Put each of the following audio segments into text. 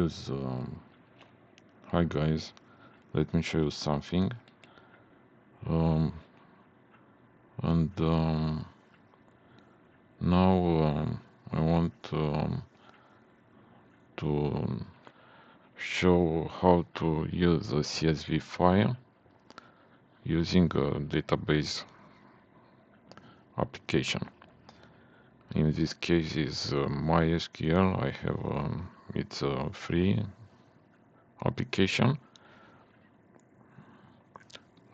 use Hi guys, let me show you something. um, and now I want to show how to use a CSV file using a database application. In this case is MySQL. I have it's a free application.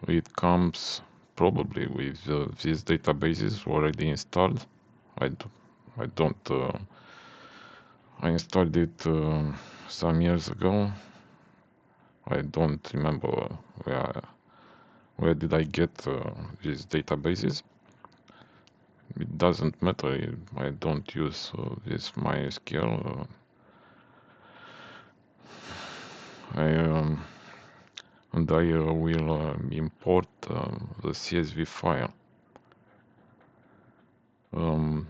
It comes probably with these databases already installed. I don't. I installed it some years ago. I don't remember where did I get these databases. It doesn't matter. I don't use this MySQL. I and I will import the CSV file. In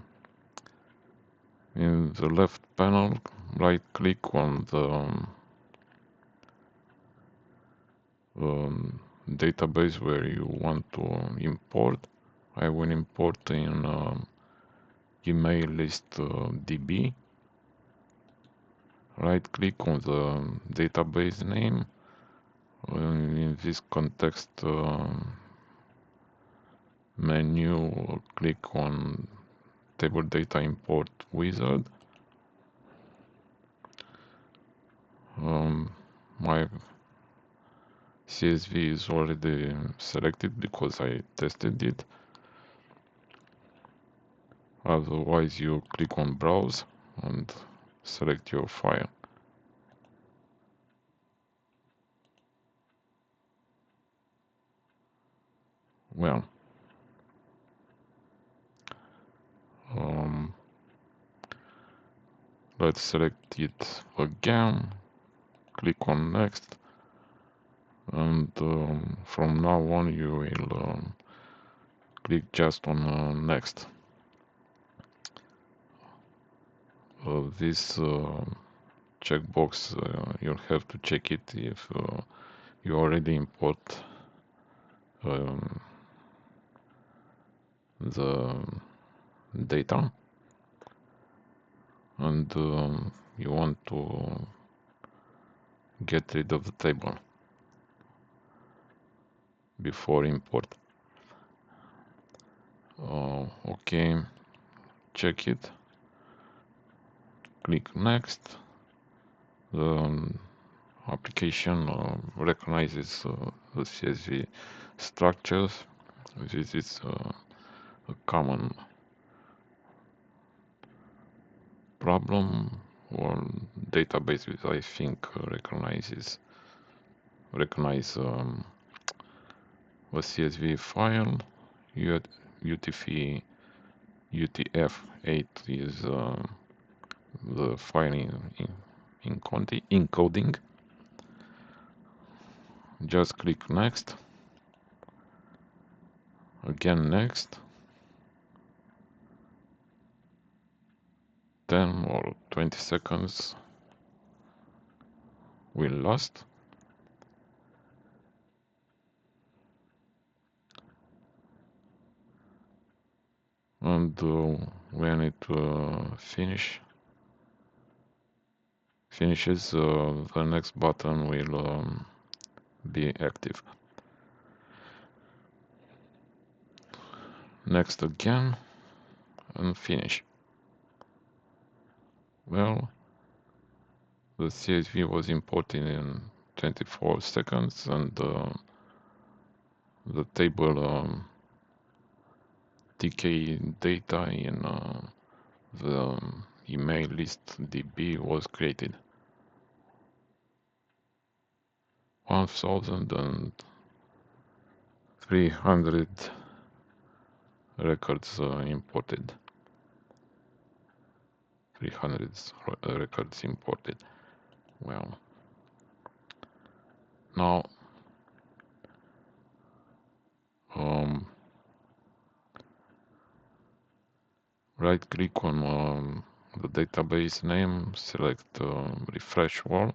the left panel, right click on the database where you want to import. I will import in email list DB. Right click on the database name. In this context menu, click on table data import wizard. My CSV is already selected because I tested it. Otherwise, you click on browse and select your file. Well, let's select it again, click on next, and from now on you will click just on next. This checkbox, you'll have to check it if you already import the data and you want to get rid of the table before import. Okay, check it, click next. The application recognizes the CSV structures. This is a common problem, or databases I think recognize a CSV file. UTF-8 is the file in encoding. Just click next, again next. 10 or 20 seconds will last. And when it finishes, the next button will be active. Next again, and finish. Well, the CSV was imported in 24 seconds, and the table TK data in the email list DB was created. 1,300 records imported. 300 records imported. Well, now right click on the database name, select refresh all,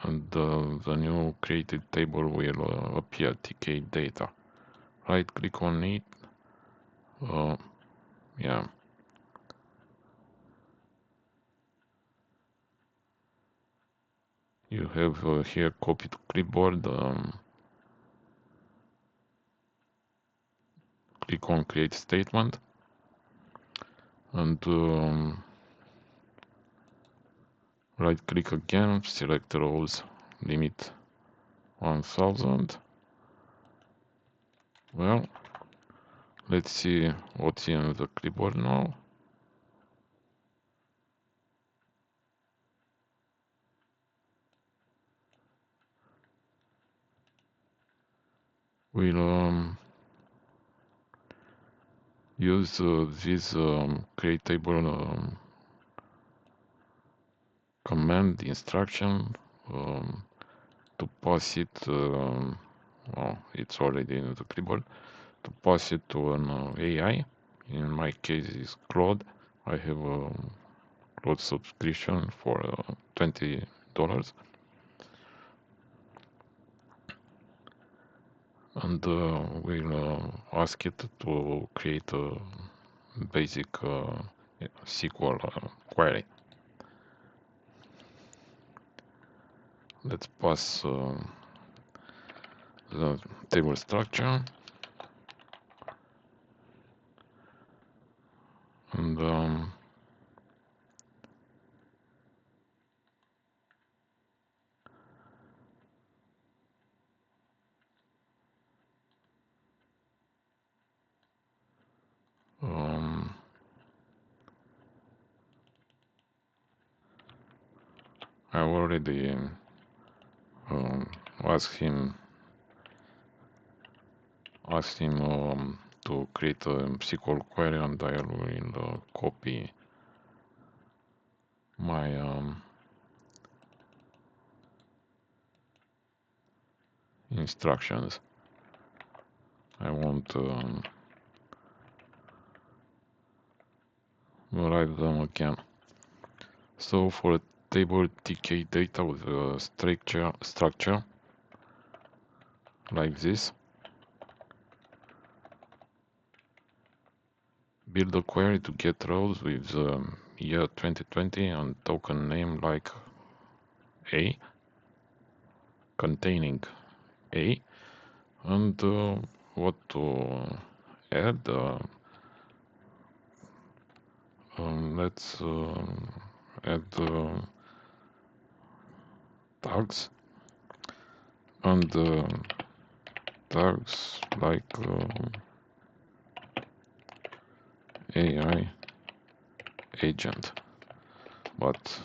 and the new created table will appear, TK data. Right click on it, yeah. You have here copy to clipboard, click on create statement, and right click again, select rows, limit 1000. Well, let's see what's in the clipboard now. We'll use this create table command instruction to pass it, well, it's already in the clipboard, to pass it to an AI. In my case, it's Claude. I have a Claude subscription for $20. And we'll ask it to create a basic SQL query. Let's pass the table structure, and I already asked him to create a SQL query, and I will copy my instructions. I won't write them again. So for a table TK data with a structure like this, build a query to get rows with year 2020 and token name like A, containing A, and what to add. Let's add tags, and tags like AI agent, but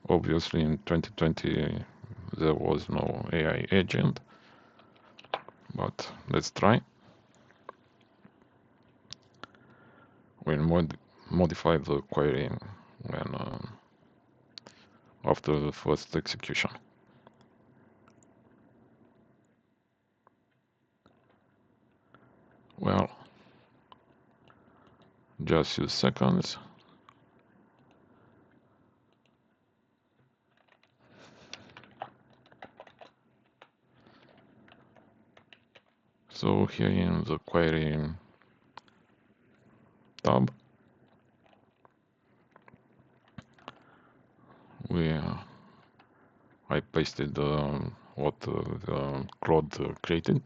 obviously in 2020 there was no AI agent, but let's try. We'll modify the query when after the first execution. Well, just few seconds. So here in the query tab, I pasted what the Claude created.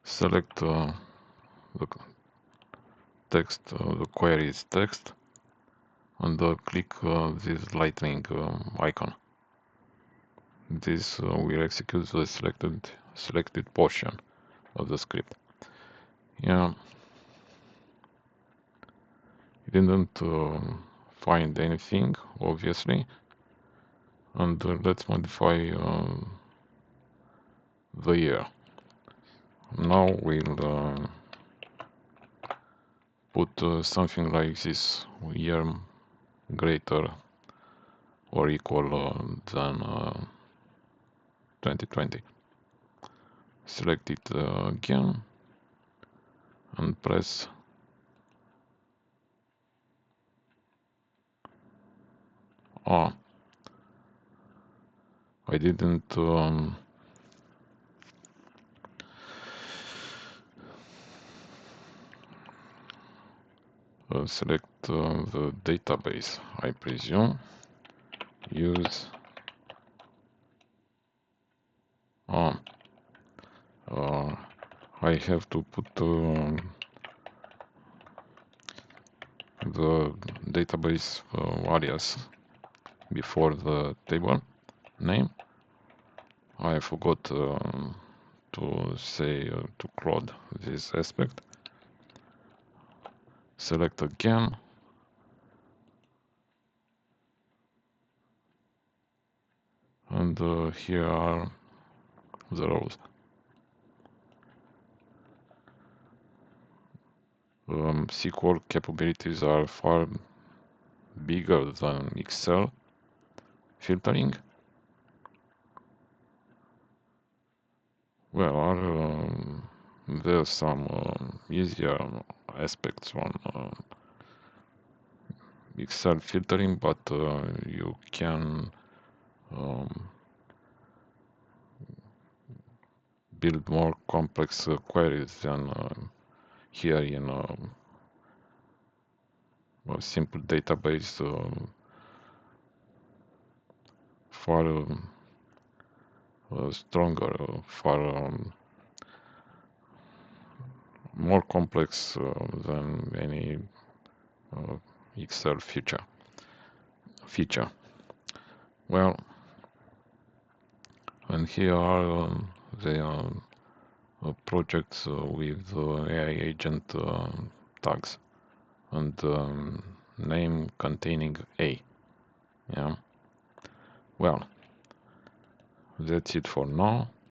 Select the text, the query's text, and click this lightning icon. This will execute the selected portion of the script. Yeah, it didn't find anything, obviously, and let's modify the year. Now we'll put something like this: year greater or equal than 2020. select it again and press O. I didn't select the database, I presume. Use I have to put the database alias before the table name. I forgot to say to Claude this aspect. Select again. And here are the rows. SQL capabilities are far bigger than Excel filtering. Well, there's some easier aspects on Excel filtering, but you can build more complex queries than here in a simple database. Far stronger, far more complex than any Excel feature. Well, and here are the projects with AI agent tags and name containing A. Yeah. Well, that's it for now.